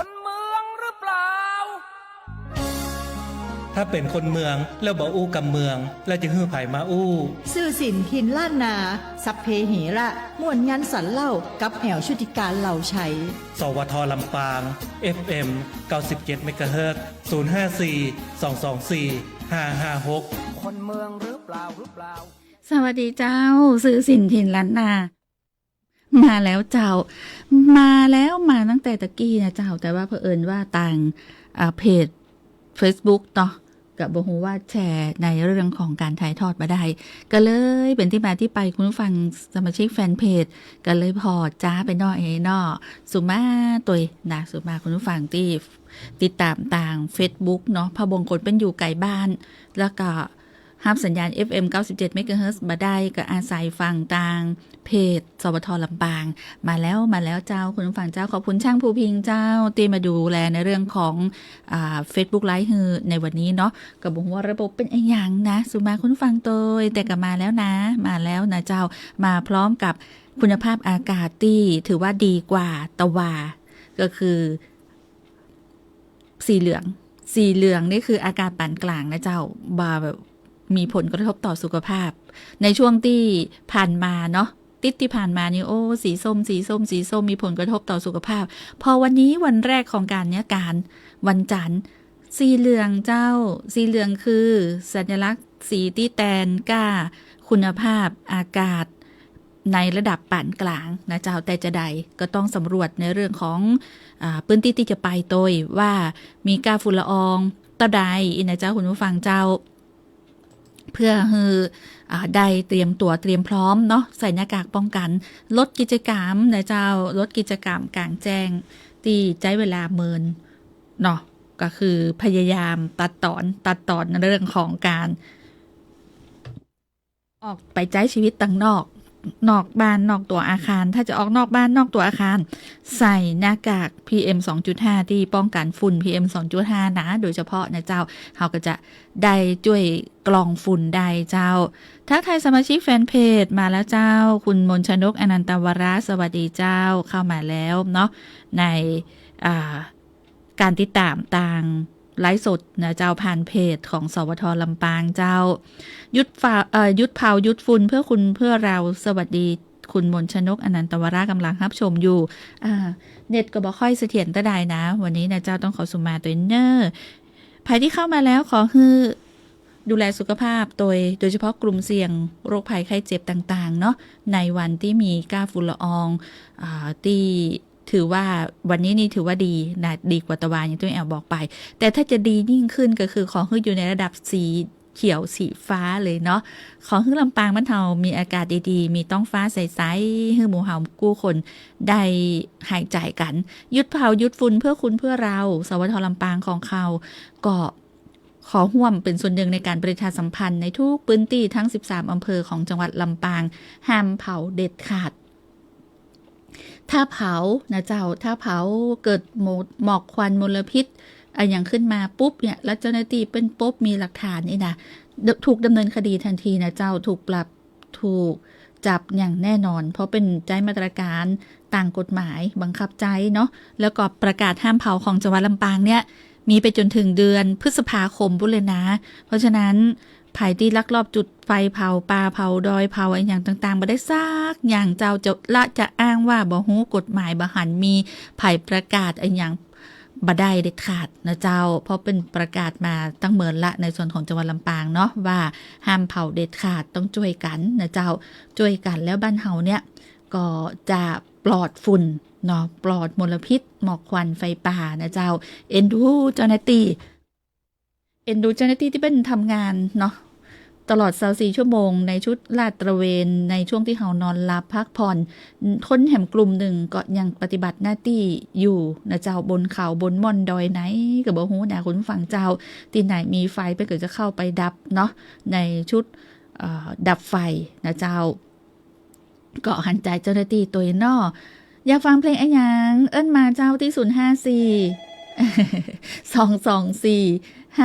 คนเมืองหรือเปล่าถ้าเป็นคนเมืองแล้วบ่อู้กับเมืองแล้วจะฮื้อไผมาอู้ซื่อสินทินล้านนาสัพเพเหระม่วนยันสันเล่ากับแอวชุติการเหล่าชัยสวทลำปาง FM 97 เมกะเฮิรตซ์054 224 556คนเมืองหรือเปล่าสวัสดีเจ้าสื่อสินทินล้านนามาแล้วเจ้ามาแล้วมาตั้งแต่ตะกี้นะเจ้าแต่ว่าเผอิญว่าต่างเพจ Facebook เนาะกับบ่ฮู้ว่าแชร์ในเรื่องของการถ่ายทอดมาได้ก็เลยเป็นที่มาที่ไปคุณผู้ฟังสมาชิกแฟนเพจก็เลยพอจ้าไปนอสุมาตัวนะสุมาคุณผู้ฟังที่ติดตามต่าง Facebook เนาะพะบงกลเป็นอยู่ไกลบ้านแล้วก็รับสัญญาณ FM 97 เมกะเฮิรตซ์มาได้ก็อาศัยฟังต่างเพจสวทลำปางมาแล้วเจ้าคุณผู้ฟังเจ้าขอบคุณช่างภูพิงเจ้าที่มาดูแลในเรื่องของFacebook Live ฮือในวันนี้เนาะก็บอกว่าระบบเป็นอีหยังนะสุมาคุณผู้ฟังตัวแต่ก็มาแล้วนะเจ้ามาพร้อมกับคุณภาพอากาศที่ถือว่าดีกว่าตะวาก็คือสีเหลืองนี่คืออากาศปานกลางนะเจ้าบาแบบมีผลกระทบต่อสุขภาพในช่วงที่ผ่านมาเนาะที่ผ่านมานี่โอ้สีส้มมีผลกระทบต่อสุขภาพพอวันนี้วันแรกของการวันจันทร์สีเหลืองเจ้าสีเหลืองคือสัญลักษณ์สีที่แทนก้าคุณภาพอากาศในระดับปานกลางนะเจ้าแต่จะใดก็ต้องสำรวจในเรื่องของพื้นที่ที่จะไปโดยว่ามีก๊าซฝุ่นละอองต่อใดนะเจ้าคุณผู้ฟังเจ้าเพื่อได้เตรียมตัวเตรียมพร้อมเนาะใส่หน้ากากป้องกันลดกิจกรรมนะเจ้าลดกิจกรรมกลางแจ้งที่ใช้เวลาเมินเนาะก็คือพยายามตัดตอนในเรื่องของการออกไปใช้ชีวิตต่างนอกบ้านนอกตัวอาคารถ้าจะออกนอกบ้านนอกตัวอาคารใส่หน้ากาก PM 2.5 ที่ป้องกันฝุ่น PM 2.5 นะโดยเฉพาะนะเจ้าเขาก็จะได้ช่วยกรองฝุ่นได้เจ้าทักทายสมาชิกแฟนเพจมาแล้วเจ้าคุณมนชนกอนันตวราสวัสดีเจ้าเข้ามาแล้วเนาะในการติดตามต่างไลฟ์สดนะเจ้าผ่านเพจของสวทลำปางเจ้ายุดเผายุดฝุ่นเพื่อคุณเพื่อเราสวัสดีคุณมนชนกอนันตวรากำลังรับชมอยู่เน็ตก็บ่ค่อยเสถียรตะใดนะวันนี้นะเจ้าต้องขอสุมาตัวเนอร์ภัยที่เข้ามาแล้วขอคือดูแลสุขภาพโดยเฉพาะกลุ่มเสี่ยงโรคภัยไข้เจ็บต่างๆเนาะในวันที่มีก๊าซฝุ่นละอองที่ถือว่าวันนี้นี่ถือว่าดีนะดีกว่าตะวันอย่างที่แอลบอกไปแต่ถ้าจะดียิ่งขึ้นก็คือของฮื้ออยู่ในระดับสีเขียวสีฟ้าเลยเนาะของฮื้อลำปางบ้านเฮามีอากาศดีๆมีต้องฟ้าใสๆฮื้อหมู่เฮากู้คนได้หายใจกันยุดเผายุดฝุ่นเพื่อคุณเพื่อเราสวทลำปางของเขาก็ขอร่วมเป็นส่วนหนึ่งในการประชาสัมพันธ์ในทุกพื้นที่ทั้ง13อำเภอของจังหวัดลำปางห้ามเผาเด็ดขาดถ้าเผานะเจ้าถ้าเผาเกิดหมอกควันมลพิษอย่างขึ้นมาปุ๊บเนี่ยแล้วเจ้าหน้าที่เป็นปุ๊บมีหลักฐานนี่นะถูกดำเนินคดีทันทีนะเจ้าถูกปรับถูกจับอย่างแน่นอนเพราะเป็นใจมาตรการต่างกฎหมายบังคับใจเนาะแล้วก็ประกาศห้ามเผาของจังหวัดลำปางเนี่ยมีไปจนถึงเดือนพฤษภาคมบุเลยนะเพราะฉะนั้นภัยที่ลักลอบจุดไฟเผาป่าเผาดอยเผาอะไรอย่างต่างๆบ่ได้ซักอย่างเจ้าจะอ้างว่าบ่ฮู้กฎหมายบ่หันมีภัยประกาศอะไรอย่างบ่ได้เด็ดขาดนะเจ้าเพราะเป็นประกาศมาตั้งเมินละในส่วนของจังหวัดลำปางเนาะว่าห้ามเผาเด็ดขาดต้องช่วยกันนะเจ้าช่วยกันแล้วบ้านเฮาเนี่ยก็จะปลอดฝุ่นเนาะปลอดมลพิษหมอกควันไฟป่านะเจ้าเอ็นดูเจ้าหน้าที่ที่เป็นทำงานเนาะตลอด24ชั่วโมงในชุดลาดตระเวนในช่วงที่เฮานอนหลับพักผ่อนคนแห่งกลุ่มหนึ่งก็ยังปฏิบัติหน้าที่อยู่นะเจ้าบนเขาบนม่อนดอยไหนก็บ่ฮู้นะคุณฟังเจ้าที่ไหนมีไฟไปก็จะเข้าไปดับเนาะในชุดดับไฟนะเจ้าก็หันใจเจ้าหน้าที่ตัวเนาะอยากฟังเพลงอะไรอย่างเอิ้นมาเจ้าที่054 224 5561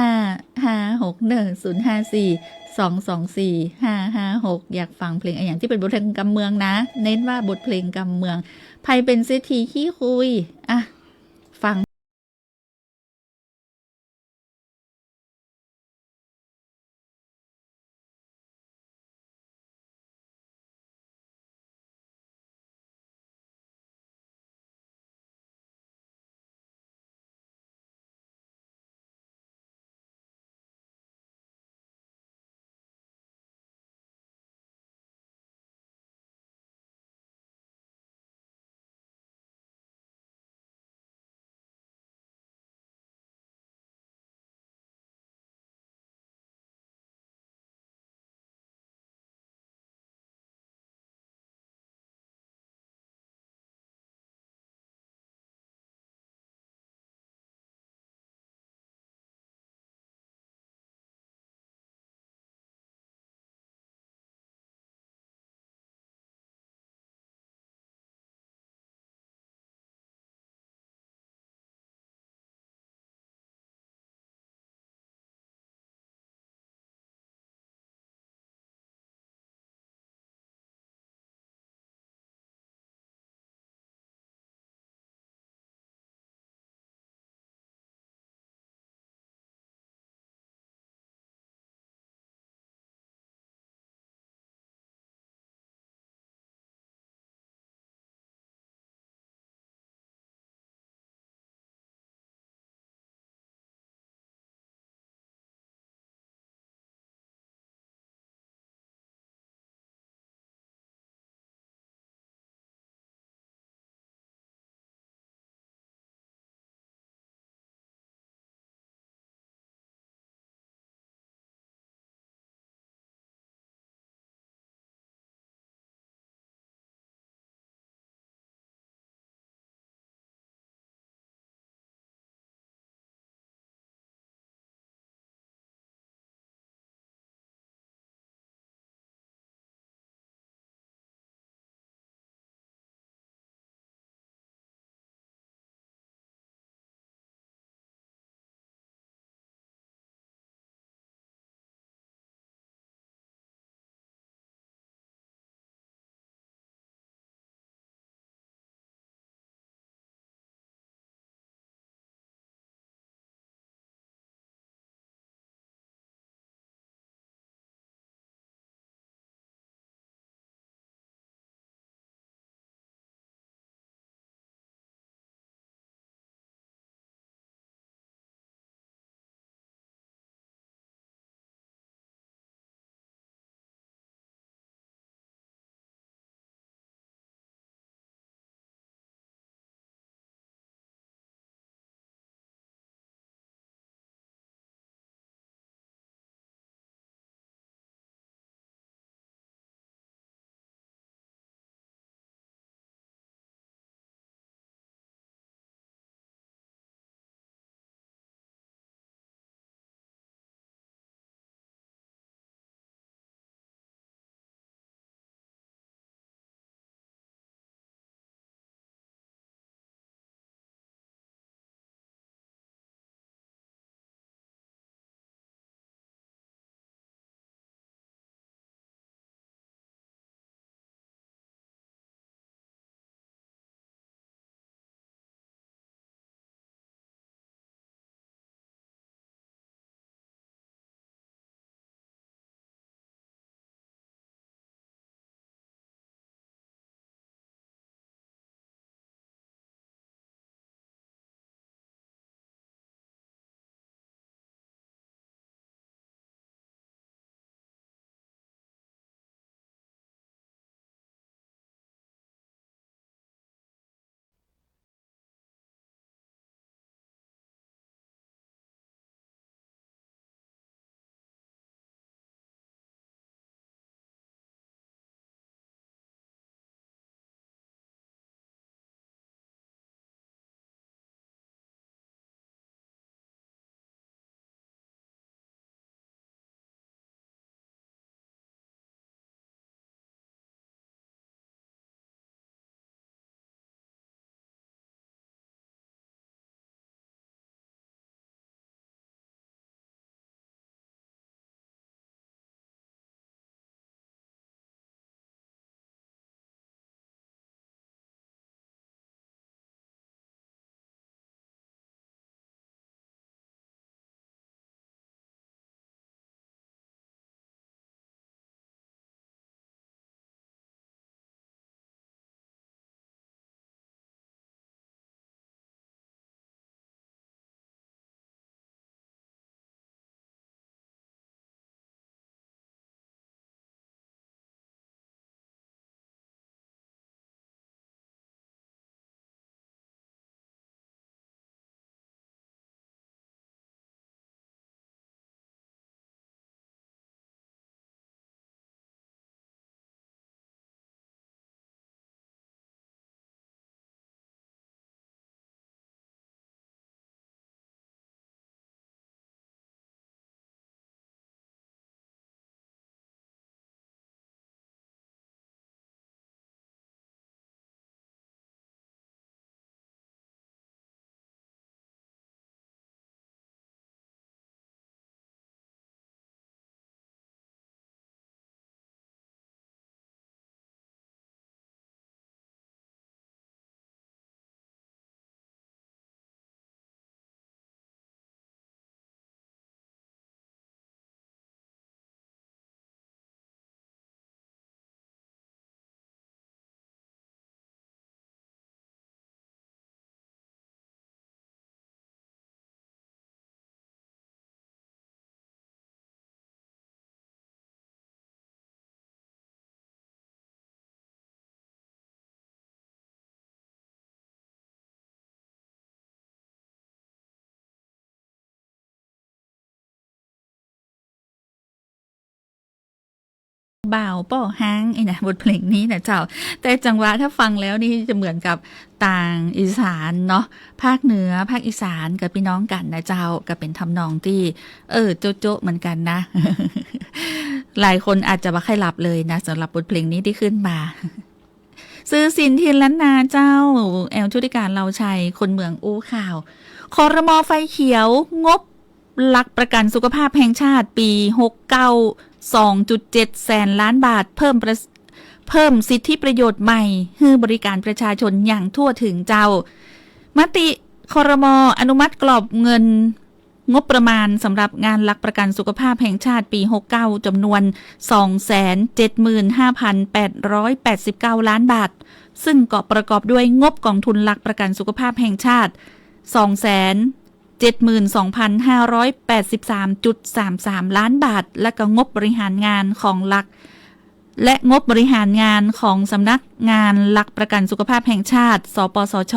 054 224 556อยากฟังเพลงอะไรอย่างที่เป็นบทเพลงกำเมืองนะเน้นว่าบทเพลงกำเมืองไผเป็นเศรษฐีขี้คุยอ่ะฟัง บ่าวป้อห้างไอ้นะบทเพลงนี้นะเจ้าแต่จังหวะถ้าฟังแล้วนี่จะเหมือนกับต่างอีสานเนาะภาคเหนือภาคอีสานกับพี่น้องกันนะเจ้าก็เป็นทำนองที่โจ๊ะๆเหมือนกันนะ หลายคนอาจจะไม่ค่อยหลับเลยนะสำหรับบทเพลงนี้ที่ขึ้นมาซื้อสินทินล้านนาเจ้าแอลชุติการเราชัยคนเมืองอู้ข่าวครม.ไฟเขียวงบหลักประกันสุขภาพแห่งชาติปี69 2.7 แสนล้านบาทเพิ่มสิทธิประโยชน์ใหม่ให้บริการประชาชนอย่างทั่วถึงเจ้ามติครม.อนุมัติกรอบเงินงบประมาณสำหรับงานหลักประกันสุขภาพแห่งชาติปี69จำนวน 275,889 ล้านบาทซึ่งก็ประกอบด้วยงบกองทุนหลักประกันสุขภาพแห่งชาติ 272,583.33 ล้านบาทและก็งบบริหารงานของหลักและงบบริหารงานของสำนักงานหลักประกันสุขภาพแห่งชาติสปสช.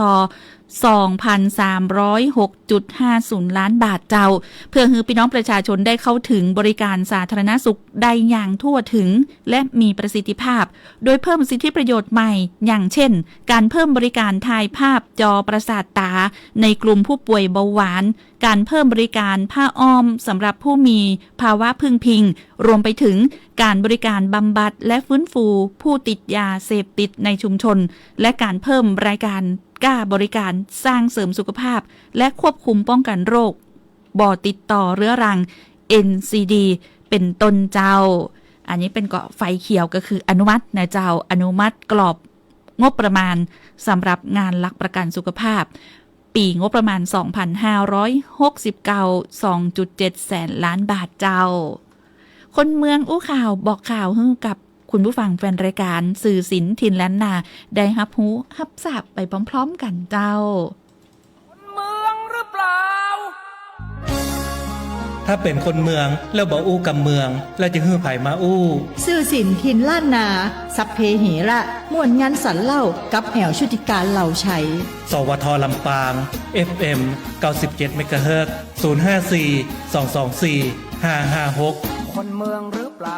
2,306.50 ล้านบาทเจ้าเพื่อให้พี่น้องประชาชนได้เข้าถึงบริการสาธารณสุขได้อย่างทั่วถึงและมีประสิทธิภาพโดยเพิ่มสิทธิประโยชน์ใหม่อย่างเช่นการเพิ่มบริการถ่ายภาพจอประสาทตาในกลุ่มผู้ป่วยเบาหวานการเพิ่มบริการผ้าอ้อมสำหรับผู้มีภาวะพึงพิงรวมไปถึงการบริการบำบัดและฟื้นฟูผู้ติดยาเสพติดในชุมชนและการเพิ่มรายการกล้าบริการสร้างเสริมสุขภาพและควบคุมป้องกันโรคบ่อติดต่อเรื้อรัง NCD เป็นต้นเจ้าอันนี้เป็นเกาะไฟเขียวก็คืออนุมัตินะเจ้าอนุมัติกรอบงบประมาณสำหรับงานหลักประกันสุขภาพปีงบประมาณ 2,569 2.7 แสนล้านบาทเจ้าคนเมืองอู้ข่าวบอกข่าวให้กับคุณผู้ฟังแฟนรายการสื่อสินทินล้านนาได้รับรู้รับทราบไปพร้อมๆกันเจ้าคนเมืองหรือเปล่า ถ้าเป็นคนเมืองแล้วบ่อู้กับเมืองแล้วจะฮื้อไผมาอู้ สื่อสินทินล้านนาสัพเพเหระม่วนยันสันเล่ากับแอวชุติการเหล่าชัยสวทลำปาง FM 97 เมกะเฮิรตซ์ 054 224 556คนเมืองหรือเปล่า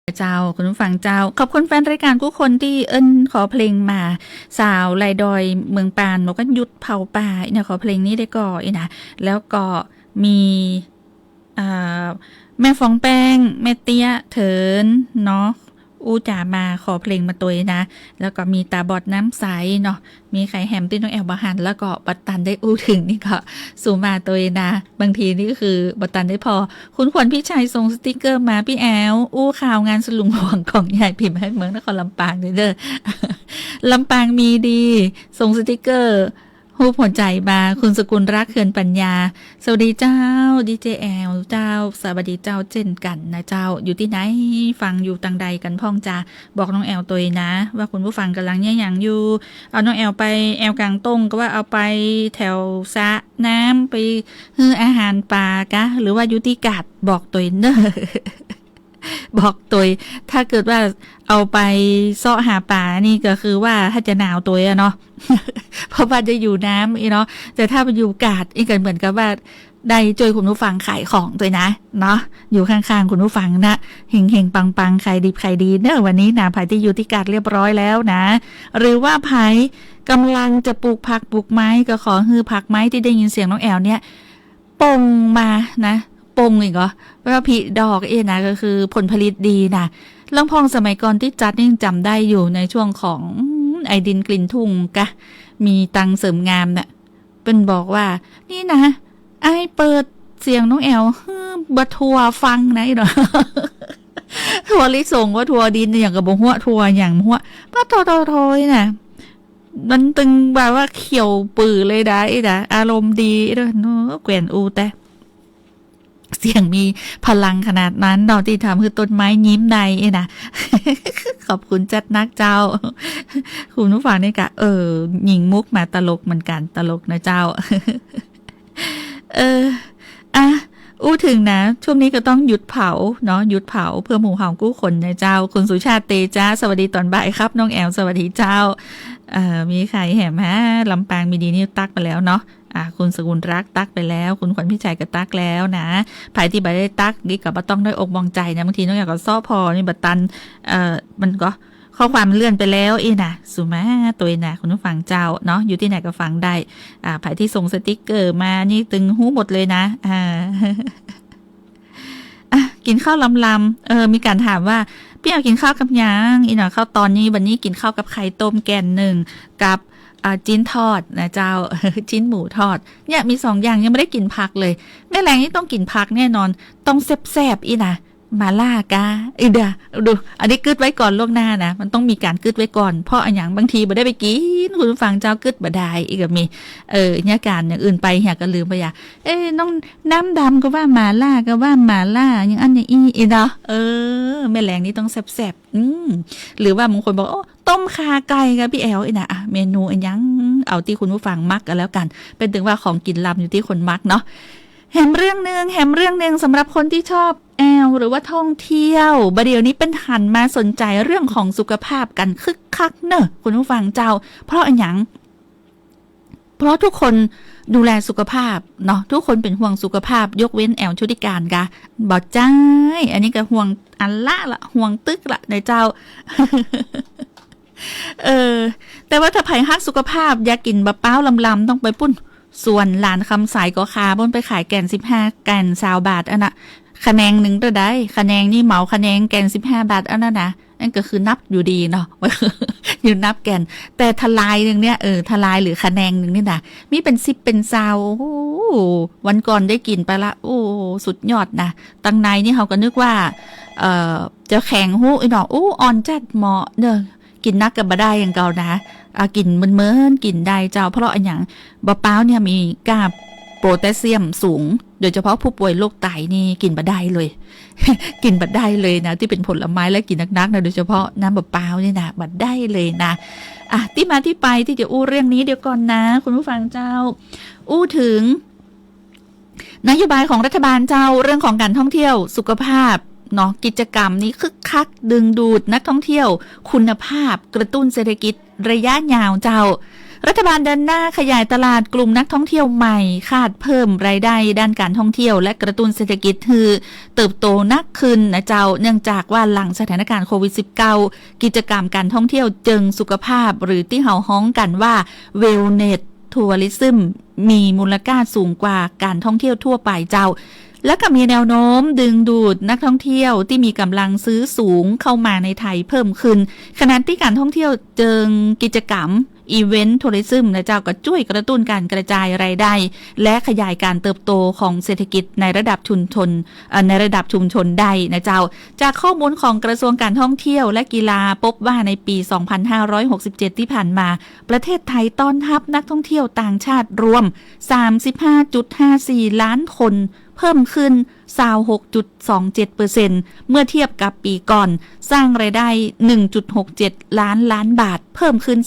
เจ้าคุณผู้ฟังเจ้าขอบคุณแฟนรายการทุกคนที่ขอเพลงมาสาวลายดอยเมืองปานบอกว่าหยุดเผาป่าเนี่ยขอเพลงนี้ได้ก่อนนะแล้วก็มีแม่ฟองแป้งแม่เตี้ยเถินเนาะอูจ๋ามาขอเพลงมาตัวนะแล้วก็มีตาบอดน้ำใสเนาะมีไข่แฮมที่น้องแอลบาหันแล้วก็บัตตันได้อู้ถึงนี่ก็สูมาตัวนะบางทีนี่ก็คือบัตตันได้พอคุณขวัญพี่ชัยส่งสติกเกอร์มาพี่แอลอู้ข่าวงานสลุงหลวงของใหญ่พิมพ์ให้เมืองนครลำปางเด้อ ลำปางมีดีส่งสติกเกอร์หูผลใจมาคุณสกุลรักเขื่อนปัญญาสวัสดีเจ้าดีเจแอลเจ้าสวัสดีเจ้าเช่นกันนะเจ้าอยู่ที่ไหนฟังอยู่ตังใดกันพ่องจ้าบอกน้องแอลตัวนะว่าคุณผู้ฟังกำลังเนี่ยอย่างอยู่เอาน้องแอลไปแอลกลางต้งก็ว่าเอาไปแถวสระน้ำไปฮืออาหารปลากะหรือว่าอยู่ที่กาดบอกตัวเนอะ บอกตัวถ้าเกิดว่าเอาไปเสาะหาปลานี่ก็คือว่าถ้าจะหนาวตัวเนาะ เพราะว่าจะอยู่น้ำเนาะแต่ถ้าไปอยู่กาดอีกเหมือนกับว่าได้ช่วยคุณผู้ฟังขายของตัวนะเนาะอยู่ข้างๆคุณผู้ฟังนะเฮงๆปังๆใครดีใครดีเนอะวันนี้นะภายที่อยู่ที่กาดเรียบร้อยแล้วนะหรือว่าภายกำลังจะปลูกผักปลูกไม้ก็ขอฮือผักไม้ที่ได้ยินเสียงน้องแอลเนี่ยป่งมานะปงอีกเหรอว่าผลิดอกนะก็คือผลผลิตดีนะลำพองสมัยก่อนที่จัดยังจำได้อยู่ในช่วงของไอดินกลิ่นทุ่งกะมีตังเสริมงามน่ะเป็นบอกว่านี่นะไอเปิดเสียงน้องแอลบัทัวฟังนะเนาะ ทัวลิสงว่าทัวดินอย่างกับบหัวทัวอย่างหัวป้าโทยน่ะมันตึงแบบว่าเขียวปื้อเลยได้นะอารมณ์ดีเนาะแกวนอูแต่เสียงมีพลังขนาดนั้นเราที่ทำคือต้นไม้ยิ้มในนะ ขอบคุณจัดนักเจ้า คุณผู้ฟังนี่กะหญิงมุกมาตลกเหมือนกันตลกนะเจ้า อู้ถึงนะช่วงนี้ก็ต้องหยุดเผาเนาะหยุดเผาเพื่อหมู่เห่ากู้คนนะเจ้าคุณสุชาติเตจ้าสวัสดีตอนบ่ายครับน้องแอลสวัสดีเจ้ามีใครแหมฮะลำปางมีดีนี่ตักไปแล้วเนาะคุณสกุลรักตักไปแล้วคุณขวัญพี่ชัยก็ตักแล้วนะภายที่บ่ได้ตักนี่ก็บ่ต้องได้อกมองใจนะบางทีน้องแอลก็ซ้อพอนี่บัดตันมันก็ข้อความมันเลื่อนไปแล้วนะสุมาตัวนะคุณผู้ฟังเจ้าเนาะอยู่ที่ไหนก็ฟังได้ภายที่ส่งสติ๊กเกอร์มานี่ตึงหูหมดเลยนะกินข้าวลำมีการถามว่าพี่เอากินข้าวกับยังข้าวตอนนี้วันนี้กินข้าวกับไข่ต้มแกนหนึ่งกับจิ้นทอดนะเจ้า จิ้นหมูทอดเนี่ยมี2 อย่างยังไม่ได้กินผักเลยแม่แรงนี่ต้องกินผักแน่นอนต้องแซ่บๆนะมาล่ากาเดี๋ยวดูอันนี้กึดไว้ก่อนล่วงหน้านะมันต้องมีการกึดไว้ก่อนเพราะอันอย่างบางทีบ่ได้ไปกินคุณฟังเจ้ากึดบ่ได้อีกก็มีเนี่ยการอย่างอื่นไปอยากก็ลืมไปอย่าน้องน้ำดำก็ว่ามาล่าก็ว่ามาล่าอย่างอันอย่างอีเนาะแม่แรงนี่ต้องแซ่บๆหรือว่าบางคนบอกต้มขาไก่กับพี่แอลนะเมนูอันยังเอาที่คุณผู้ฟังมักกันแล้วกันเป็นถึงว่าของกินลำอยู่ที่คนมักเนาะแฮมเรื่องนึงสำหรับคนที่ชอบแอลหรือว่าท่องเที่ยวบัดเดี๋ยวนี้เป็นหันมาสนใจเรื่องของสุขภาพกันคึกคักเนอะคุณผู้ฟังเจ้าเพราะอันหยังเพราะทุกคนดูแลสุขภาพเนาะทุกคนเป็นห่วงสุขภาพยกเว้นแอลชุติการกะบอกใจอันนี้ก็ห่วงอันละห่วงตึกละในเจ้า แต่ว่าถ้าไผ่ฮักสุขภาพอยากกินบะเป้าลำต้องไปปุ้นส่วนหลานคำสายก็คาบนไปขายแกน15แกน20 บาทอันน่ะคะแนนหนึ่งตัวได้คะแนนนี่เหมาคะแนนแกน15 บาทอันนั้นนะนั่นก็คือนับอยู่ดีเนาะ อยู่นับแกนแต่ทลายหนึ่งเนี่ยทลายหรือคะแนนหนึ่งนี่นะมีเป็น10เป็น20วันก่อนได้กินไปละโอ้สุดยอดนะตังในนี่เขาก็นึกว่าจะแข็งหูอีหนออ่อนจัดเหมาะเด้อกินนักกับบะได้อย่างเก่านะกินเหมือนกินได้เจ้าเพราะอันอย่างบะเป้าเนี่ยมีกาบโพแทสเซียมสูงโดยเฉพาะผู้ป่วยโรคไตนี่กินบะได้เลย กินบะได้เลยนะที่เป็นผลไม้และกินนักๆนะโดยเฉพาะน้ำบะเป้านี่นะบะได้เลยนะที่มาที่ไปที่จะอู้เรื่องนี้เดี๋ยวก่อนนะคุณผู้ฟังเจ้าอู้ถึงนโยบายของรัฐบาลเจ้าเรื่องของการท่องเที่ยวสุขภาพเนาะกิจกรรมนี้คึกคักดึงดูดนักท่องเที่ยวคุณภาพกระตุ้นเศรษฐกิจระยะยาวเจ้า รัฐบาลเดินหน้าขยายตลาดกลุ่มนักท่องเที่ยวใหม่คาดเพิ่มรายได้ด้านการท่องเที่ยวและกระตุ้นเศรษฐกิจคือเติบโตนักขึ้นนะเจ้าเนื่องจากว่าหลังสถานการณ์โควิด -19 กิจกรรมการท่องเที่ยวเชิงสุขภาพหรือที่เฮาฮ้องกันว่า Wellness Tourism มีมูลค่าสูงกว่าการท่องเที่ยวทั่วไปเจ้าและก็มีแนวโน้มดึงดูดนักท่องเที่ยวที่มีกำลังซื้อสูงเข้ามาในไทยเพิ่มขึ้นขณะที่การท่องเที่ยวเชิงกิจกรรมอีเวนต์ทัวริซึมนะเจ้าก็ช่วยกระตุ้นการกระจายรายได้และขยายการเติบโตของเศรษฐกิจในระดับชุมชนได้นะเจ้าจากข้อมูลของกระทรวงการท่องเที่ยวและกีฬาพบว่าในปี 2567 ที่ผ่านมาประเทศไทยต้อนรับนักท่องเที่ยวต่างชาติรวม 35.54 ล้านคนเพิ่มขึ้น 26.27% เมื่อเทียบกับปีก่อนสร้างรายได้ 1.67 ล้านบาทเพิ่มขึ้น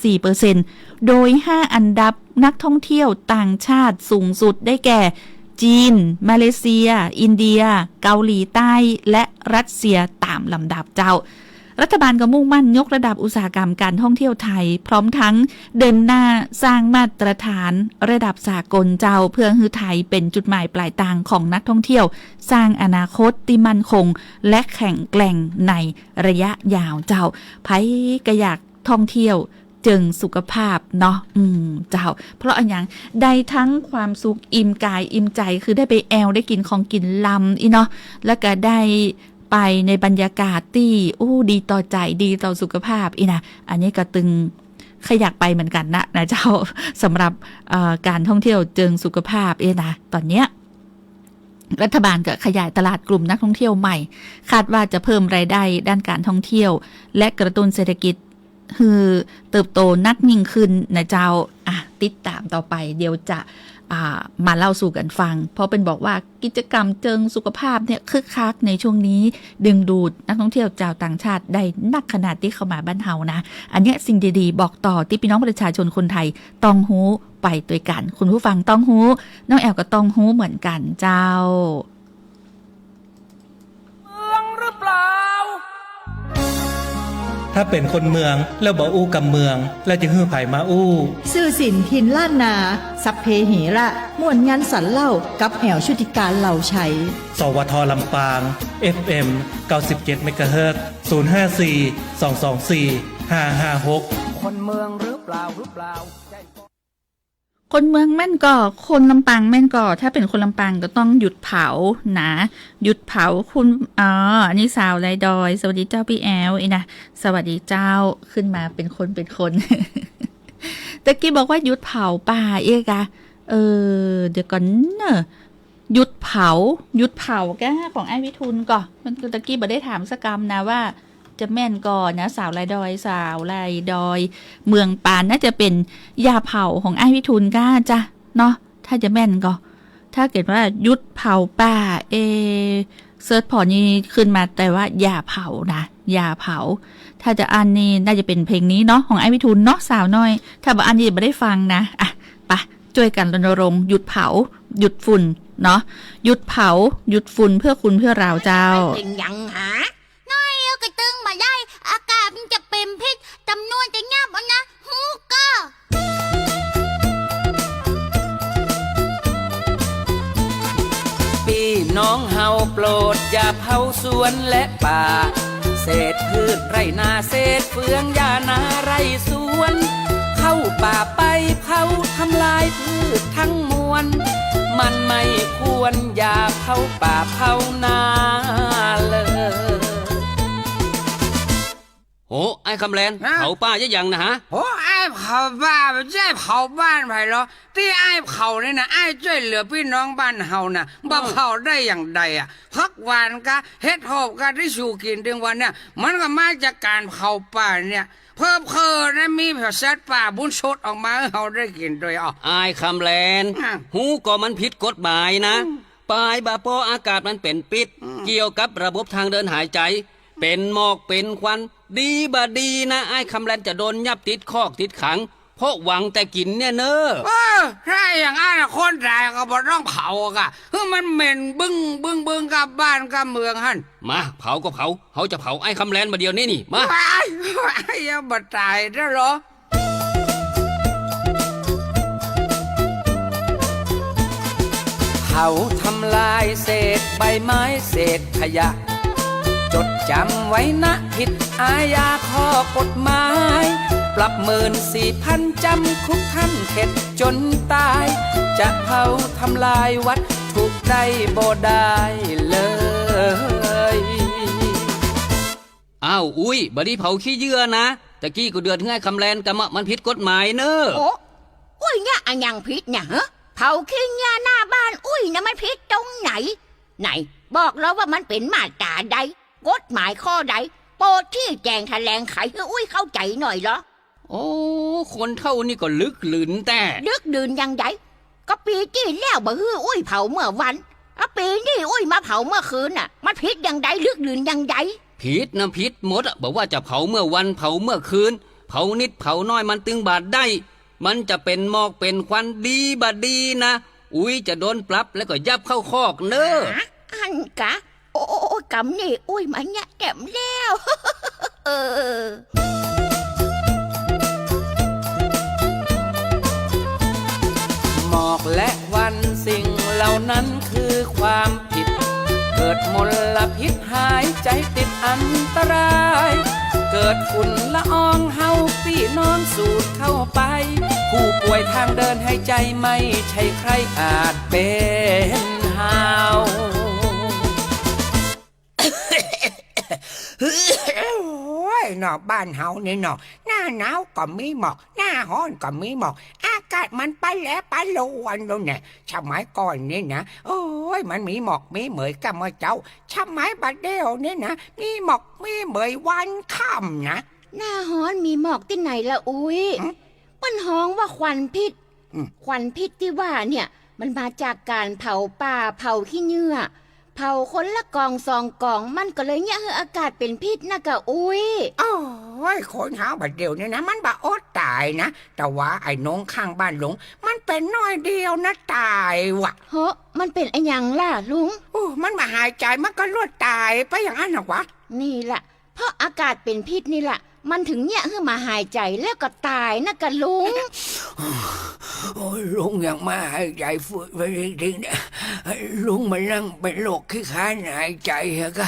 34% โดย 5 อันดับนักท่องเที่ยวต่างชาติสูงสุดได้แก่จีนมาเลเซียอินเดียเกาหลีใต้และรัสเซียตามลำดับเจ้ารัฐบาลก็มุ่งมั่นยกระดับอุตสาหกรรมการท่องเที่ยวไทยพร้อมทั้งเดินหน้าสร้างมาตรฐานระดับสากลเจ้าเพื่อให้ไทยเป็นจุดหมายปลายทางของนักท่องเที่ยวสร้างอนาคตที่มั่นคงและแข็งแกร่งในระยะยาวเจ้าไผก็อยากท่องเที่ยวเจิงสุขภาพเนาะเจ้าเพราะอันอย่างได้ทั้งความสุขอิ่มกายอิ่มใจคือได้ไปแอลได้กินของกินลำอีเนาะแล้วก็ได้ไปในบรรยากาศที่ดีต่อใจดีต่อสุขภาพอีนะอันนี้ก็ตึงขยักไปเหมือนกันนะเจ้าสำหรับการท่องเที่ยวเชิงสุขภาพนะตอนเนี้ยรัฐบาลก็ขยายตลาดกลุ่มนักท่องเที่ยวใหม่คาดว่าจะเพิ่มรายได้ด้านการท่องเที่ยวและกระตุ้นเศรษฐกิจคือเติบโตนักยิ่งขึ้นนะเจ้าติดตามต่อไปเดี๋ยวจะมาเล่าสู่กันฟังเพราะเป็นบอกว่ากิจกรรมเชิงสุขภาพเนี่ยคึกคักในช่วงนี้ดึงดูดนักท่องเที่ยวชาวต่างชาติได้นักขนาดที่เข้ามาบ้านเฮานะอันนี้สิ่งดีๆบอกต่อที่พี่น้องประชาชนคนไทยต้องฮู้ไปด้วยกันคุณผู้ฟังต้องฮู้น้องแอลก็ต้องฮู้เหมือนกันเจ้าเมืองหรือเปล่า ถ้าเป็นคนเมืองแล้วบ่อู้กับเมืองแล้วจะฮื้อไผมาอู้ ซื่อสินทินล้านนาสัพเพเหระม่วนยันสันเล่ากับแอวชุติการเหล่าชัยสวทลำปาง FM 97 เมกะเฮิรตซ์ 054 224 556คนเมืองหรือเปล่าคนเมืองแม่นก่อคนลำปางแม่นก่อถ้าเป็นคนลำปางก็ต้องหยุดเผานะหยุดเผาคุณอันนี้สาวไรดอยสวัสดีเจ้าพี่แอลนะสวัสดีเจ้าขึ้นมาเป็นคน ตะกี้บอกว่าหยุดเผาป่าเอกะเดี๋ยวก่อนเนอะหยุดเผาแกของไอ้วิทุนก่อนมันตะกี้บ่ได้ถามสกรรมนะว่าจะแม่นก่อนนะสาวไรดอยเมืองปานน่าจะเป็นยาเผาของไอ้วิทุนก้าจ้ะเนาะถ้าจะแม่นก็ถ้าเกิดว่ายุดเผาป่าเซิร์ชพอนี่ขึ้นมาแต่ว่ายาเผานะยาเผาถ้าจะอันนี้น่าจะเป็นเพลงนี้เนาะของไอ้วิทุนเนาะสาวน้อยถ้าบ่อันนี้ไม่ได้ฟังนะไปช่วยกันรณรงค์หยุดเผาหยุดฝุ่นเนาะหยุดเผาหยุดฝุ่นเพื่อคุณเพื่อเราเจ้าจริงยังหาก็ตึงมาได้อากาศมันจะเป็นพิษจำนวนจะงับเอานะฮูก็พี่น้องเฮาโปรดอย่าเผาสวนและป่าเศษพืชไรนาเศษเฟืองยานาไรสวนเข้าป่าไปเผาทำลายพืชทั้งมวลมันไม่ควรอย่าเผาป่าเผานาเลยโอ้ไอ้คำแลนเผาป้าจะยังนะฮะโอ้ไอ้เผาบ้าไม่ใช่เผาบ้านไผ่หรอที่ไอ้เผาเนี่ยนะไอ้ช่วยเหลือพี่น้องบ้านเฮานะบ่เผาได้อย่างใดพักหวานกะเฮ็ดหอบกะที่สู่กินถึงวันเนี่ยมันก็มาจากการเผาป่าเนี่ยเพิ่มนะมีแผลสัตว์ป่าบุญสดออกมาให้เฮาได้กินโดยไอ้คำแลนหูก็มันผิดกฎหมายนะปลายบาปออากาศมันเป็นปิดเกี่ยวกับระบบทางเดินหายใจเป็นหมอกเป็นควันดีบดีนะไอ้คำแลนจะโดนยับติดคอกติดขังเพราะหวังแต่กินเนี่ยเนอะถ้าอย่างนั้นคนตายก็บ่ต้องเผากะคือมันเหม็นบึ้งกับบ้านกับเมืองหั่นมาเผาก็เผาเขาจะเผาไอ้คำแลนมาเดียวนี่มาไอ้ยังบ่ตายได้หรอ าทำลายเศษใบไม้เศษขยะจดจำไว้นะผิดอาญาข้อกฎหมายปรับ14,000จำคุกขั้นเข็ดจนตายจะเผาทำลายวัดถูกได้บ่ได้เลยอ้าวอุ้ยบดีเผาขี้เยื่อนะตะกี้กูเดือดง่ายคำแลนกะมะมันผิดกฎหมายเนอะ โอ้อุ้ยเนี่ยอันยังผิดเนี่ยฮะเผาขี้เงี้ยหน้าบ้านอุ้ยนะมันผิดตรงไหนไหนบอกแล้วว่ามันเป็นมาตราใดกฎหมายข้อใดโปรดที่แจงแถลงไขให้อุ้ยเข้าใจหน่อยเหรอโอ้คนเท่านี่ก็ลึกหลืนแต่ลึกดืนยังไงก็ปีที่แล้วบ่ฮื้ออุ้ยเผาเมื่อวันปีนี้อุ้ยมาเผาเมื่อคืนน่ะมันผิดยังไงลึกดืนยังไงผิดนะผิดหมดอะบอกว่าจะเผาเมื่อวันเผาเมื่อคืนเผานิดเผาน้อยมันตึงบาดได้มันจะเป็นหมอกเป็นควันดีบาดีนะอุ้ยจะโดนปรับแล้วก็ยับเข้าคอกเนอะอันกะโอ้กำนี่อุ้ยมันเนี่ยแต้มแล้วหมอกและวันสิ่งเหล่านั้นคือความผิดเกิดมลพิษหายใจติดอันตรายเกิดฝุ่นละอองเฮาพี่น้องสูดเข้าไปผู้ป่วยทางเดินหายใจไม่ใช่ใครอาจเป็นเฮาเนาะบ้านเฮานี่เนาะหน้าหนาวก็มีหมอกหน้าร้อนก็มีหมอกอากาศมันไปแล้วไปลวนแล้วเนี่ยสมัยก่อนนี่นะโอ้ยมันมีหมอกมีเหมยกับมาเจ้าสมัยบัดเดียวนี่นะมีหมอกมีเหมยวันค่ำนะหน้าร้อนมีหมอกที่ไหนละอุ้ยมันฮ้องว่าควันพิษควันพิษที่ว่าเนี่ยมันมาจากการเผาป่าเผาขี้เยื่อเผาคนละกอง2 กองมันก็เลยเนี่ยอากาศเป็นพิษนะกะอุ้ยโอ้ยคนหาบัดเดียวเนี่ยนะมันบาอดตายนะแต่ว่าไอ้น้องข้างบ้านหลงมันเป็นน้อยเดียวนะตายว่ะเฮ้มันเป็นไอ้ยังล่ะลุงมันมาหายใจมันก็รวดตายไปอย่างนั้นหรอวะนี่แหละเพราะอากาศเป็นพิษนี่แหละมันถึงเนี่ยมาหายใจแล้วก็ตายนะกะลุงโอ้ยลุงยังมาหายใจฝืดไปจริงๆเนี่ยลุงมันนั่งเป็นโรคขี้ค้านหายใจเหรอก็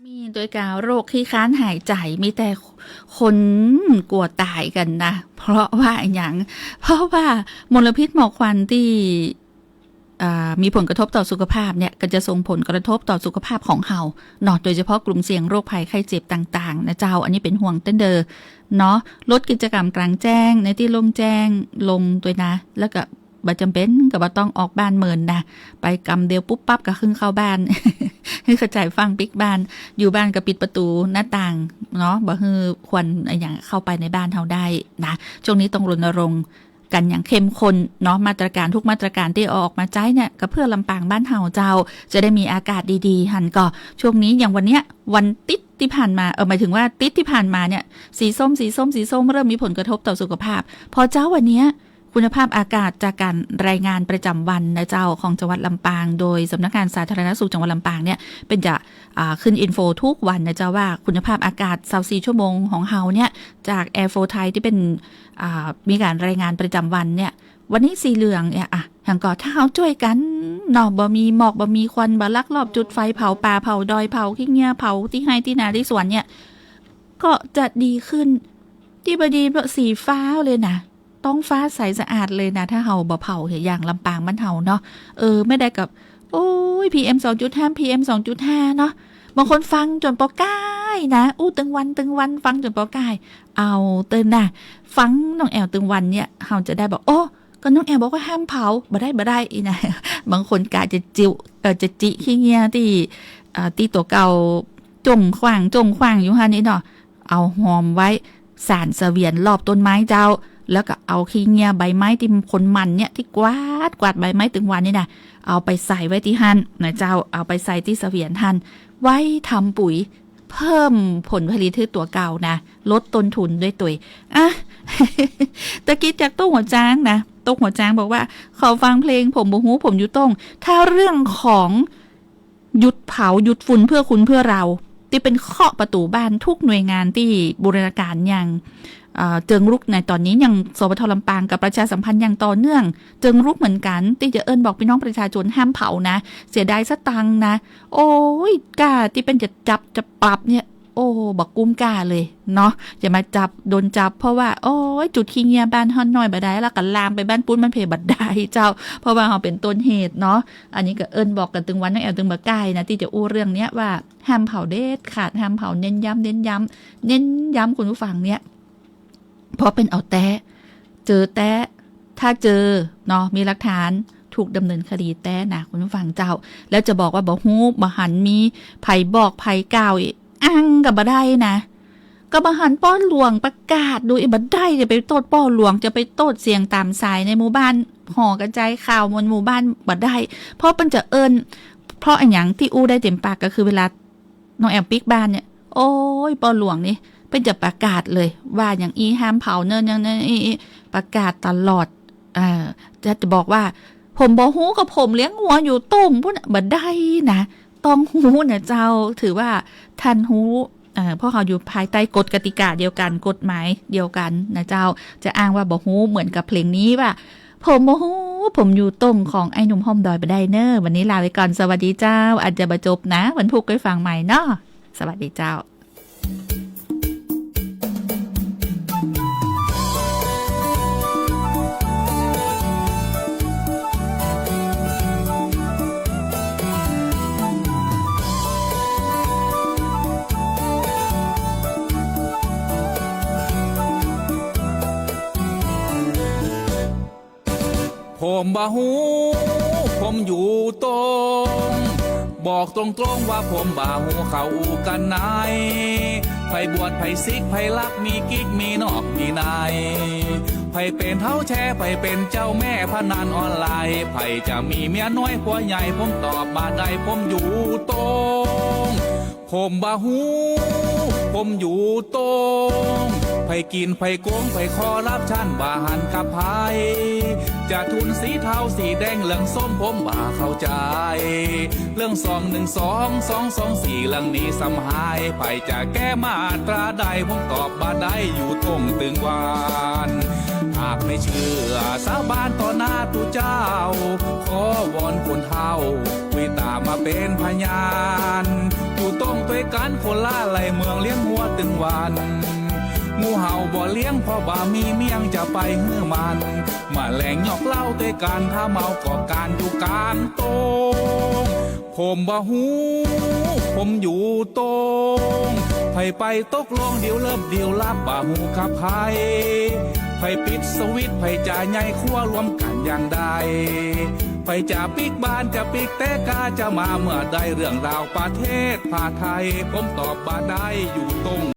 มีโดยการโรคขี้ค้านหายใจมีแต่คนกลัวตายกันนะเพราะว่าอย่างเพราะว่ามลพิษหมอกควันที่มีผลกระทบต่อสุขภาพเนี่ยก็จะส่งผลกระทบต่อสุขภาพของเฮาเนาะโดยเฉพาะกลุ่มเสี่ยงโรคภัยไข้เจ็บต่างๆนะเจ้าอันนี้เป็นห่วงเต้นเดอเนาะลดกิจกรรมกลางแจ้งในที่โล่งแจ้งลงด้วยนะแล้วก็บ่จำเป็นก็บ่ต้องออกบ้านเมินนะไปกำเดียวปุ๊บปั๊บก็ขึ้นเข้าบ้าน ให้เข้าใจฟังปิกบ้านอยู่บ้านก็ปิดประตูหน้าต่างเนาะบ่ฮือควันอย่างเข้าไปในบ้านเฮาได้นะช่วงนี้ต้องรณรงค์กันอย่างเข้มข้นเนาะมาตรการทุกมาตรการที่ออกมาใช้เนี่ยก็เพื่อลำปางบ้านเฮาเจ้าจะได้มีอากาศดีๆหันก็ช่วงนี้อย่างวันเนี้ยวันติดที่ผ่านมาหมายถึงว่าติดที่ผ่านมาเนี่ยสีส้มเริ่มมีผลกระทบต่อสุขภาพพอเจ้าวันเนี้ยคุณภาพอากาศจากการรายงานประจำวันนะเจ้าของจังหวัดลำปางโดยสำนักงานสาธารณสุขจังหวัดลำปางเนี่ยเป็นจะขึ้นอินโฟทุกวันนะเจ้าว่าคุณภาพอากาศ24ชั่วโมงของเฮาเนี่ยจากแอร์โฟไทยที่เป็นมีการรายงานประจำวันเนี่ยวันนี้สีเหลืองเนี่ยอย่างก่อถ้าเฮาช่วยกันเนาะบ่มีหมอกบ่มีควันบ่ลักลอบจุดไฟเผาป่าเผาดอยเผาขี้เงี้ยเผาที่ไร่ที่นาที่สวนเนี่ยก็จะดีขึ้นที่บดีสีฟ้าเลยนะต้องฟ้าใสสะอาดเลยนะถ้าเฮาบ่เผาอย่างลำปางบ้านเฮาเนาะไม่ได้กับโอ้ย PM 2.5 PM 2.5 เนาะบางคนฟังจนปอก้ายนะตึงวันฟังจนปอก้ายเอาเตือนนะฟังน้องแอลตึงวันเนี่ยเฮาจะได้บอกโอ้ก็น้องแอลบอกว่าห้ามเผาบ่ได้อีนะบางคนกะจะจะจิขี้เงี้ยที่ตัวเก่าจงขวางอยู่หั่นนี่เนาะเอาหอมไว้สารเสวียนรอบต้นไม้เจ้าแล้วก็เอาขี้เงียใบไม้ที่คนมันเนี่ยที่กวาดใบไม้ตึงวันนี่นะเอาไปใส่ไว้ที่หั่นนะเจ้าเอาไปใส่ที่เสวียนหั่นไว้ทำปุ๋ยเพิ่มผลผลิตที่ตัวเก่านะลดต้นทุนด้วยตัวตะกี้จากตู้หัวจ้างนะตู้หัวจ้างบอกว่าขอฟังเพลงผมบ่ฮู้ผมอยู่ตรงถ้าเรื่องของหยุดเผาหยุดฝุ่นเพื่อคุณเพื่อเรา ที่เป็นเคาะประตูบ้านทุกหน่วยงานที่บูรณาการอย่างเจิงรุกในตอนนี้ยังสปท.ลำปางกับประชาสัมพันธ์อย่างต่อเนื่องเจิงรุกเหมือนกันที่จะเอิ้นบอกพี่น้องประชาชนห้ามเผานะเสียดายสตังค์นะโอ้ยกล้าที่เป็นจะจับจะปรับเนี่ยโอ้บักกุ้มกล้าเลยเนาะจะมาจับโดนจับเพราะว่าโอ้ยจุดขี้เงียบ้านฮอนน้อยบัดได้แล้วก็ลามไปบ้านปุ้นมันเพบัดได้เจ้าเพราะว่าเขาเป็นต้นเหตุเนาะอันนี้ก็เอิ้นบอกกันตึงวันน้องแอลตึงบักใกล้นะที่จะอู้เรื่องเนี้ยว่าห้ามเผาเด็ดขาดห้ามเผาเน้นย้ำเน้นย้ำคุณผู้ฟังเนี่ยเพราะเป็นเอาแตะเจอแตะถ้าเจอเนาะมีหลักฐานถูกดำเนินคดีแตะนะคุณผู้ฟังเจ้าแล้วจะบอกว่าบ่ฮู้บ่หันมีไผบอกไผกล่าวอ้างกับบ่ได้นะก็บ่หันป้อหลวงประกาศดูบ่ได้จะไปโทษป้อหลวงจะไปโทษเสียงตามสายในหมู่บ้านห่อกระจายข่าวมวลหมู่บ้านบ่ได้เพราะมันจะเอิ้นเพราะอันหยังที่อู้ได้เต็มปากก็คือเวลาน้องแอมปิกบ้านเนี่ยโอ้ยป้อหลวงนี่เป็นจะประกาศเลยว่าอย่างอีห้ามเผาเนินอย่างนั้นอีประกาศตลอดจะบอกว่าผมบ่ฮู้กับผมเลี้ยงวัวอยู่ต้มพุ่นบ่ได้นะต้องฮู้นะเจ้าถือว่าท่านฮู้เพราะเขาอยู่ภายใต้กฎกติกาเดียวกันกฎหมายเดียวกันนะเจ้าจะอ้างว่าบ่ฮู้เหมือนกับเพลงนี้ว่าผมบ่ฮู้ผมอยู่ต้มของไอ้หนุ่มห้อมดอยบ่ได้เนอวันนี้ลาไปก่อนสวัสดีเจ้าอาจจะบ่จบนะวันพุธไปฟังใหม่เนาะสวัสดีเจ้าผมบ่ฮู้ผมอยู่ตรงบอกตรงๆว่าผมบ่ฮู้เขากันไหนไผบวชไผซิกไผลักมีกิ๊กมีนอกมีนายไผเป็นเท้าแชร์ไผเป็นเจ้าแม่พนันออนไลน์ไผจะมีเมียน้อยผัวใหญ่ผมตอบบ่ได้ผมอยู่ตรงผมบ่ฮู้ผมอยู่ตรงไผกินไผโกงไผคอรับชันบ่หันกับไผจะทุนสีเทาสีแดงเหลืองส้มผมบ่เข้าใจเรื่อง212 224เรื่องนี้สำหายไผจะแก้มาตราใดผมตอบบ่ได้อยู่ตรงตึงวานหากไม่เชื่อสาบานต่อหน้าตุเจ้าขอวอนคนเฒ่าคุยตามมาเป็นพยานอยู่ตรงด้วยกันคนละไหลเมืองเลี้ยงหัวตึงวันงูเห่าบ่เลี้ยงเพราะบ่มีเมียงจะไปเฮือมันมาแหลงหยอกเล่าด้วยกันถ้าเมาก็การอยู่การตรงผมบ่ฮู้ผมอยู่ตรงไผไปตกลงเดี๋ยวเริ่มเดี๋ยวลับบ่ฮู้กับไผไผปิดสวิตไผจะใหญ่คั่วรวมกันอย่างใดไผจะปิกบ้านจะปิกแต่กาจะมาเมื่อใดเรื่องราวประเทศผ้าไทยผมตอบบ่ได้อยู่ตรง